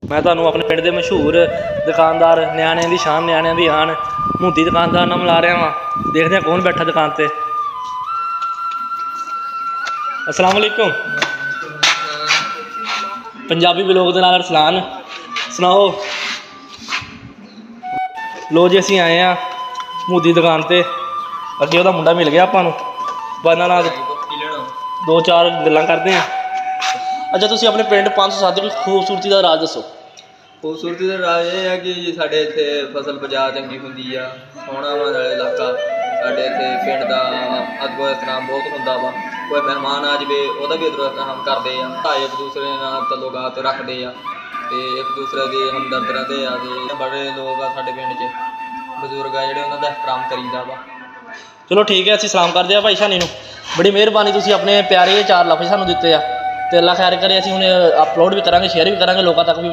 मैं तुहानू अपने पिंड के मशहूर दुकानदार न्याणिਆਂ ਦੀ शान न्याणिਆਂ ਦੀ आन मुंदी दुकानदार नाल मिला रहा वा। देखते हैं कौन बैठा दुकान पर। अस्सलाम वालेकुम। पंजाबी ब्लॉग के नाल अरसलान सुनाओ। लो जी असीं आए हैं मुंदी दुकान पर, अगे वह मुंडा मिल गया आपां नूं, बस नाल दो चार गल्लां करते हैं। अच्छा तुसीं अपने पिंड 507 की खूबसूरती का राज दसो। खूबसूरती का राज ये है कि साढ़े इत्थे फसल बजा चंगी हुंदी आ, सोहना वा नाले इलाका। साढ़े इत्थे पिंड का अदब एहतराम बहुत हुंदा वा। कोई मेहमान आ जाए वह भी अदब एहतराम करते हैं, एक दूसरे नाल तल्लुकात रखते हैं ते एक दूसरे की हमदर्द रहते हैं। बड़े लोग आ साढ़े पिंड च बजुर्ग आ जिहड़े उन्हां दा एहतराम करीदा वा। चलो ठीक है, असीं सलाम करते हैं भाई शानी नूं। बड़ी मेहरबानी, तुसीं अपने प्यारे 4 लफ्ज़ सानूं दित्ते आ ते अल्लाह खैर करे। असीं हुण अपलोड भी करांगे, शेयर भी करांगे लोगों तक भी।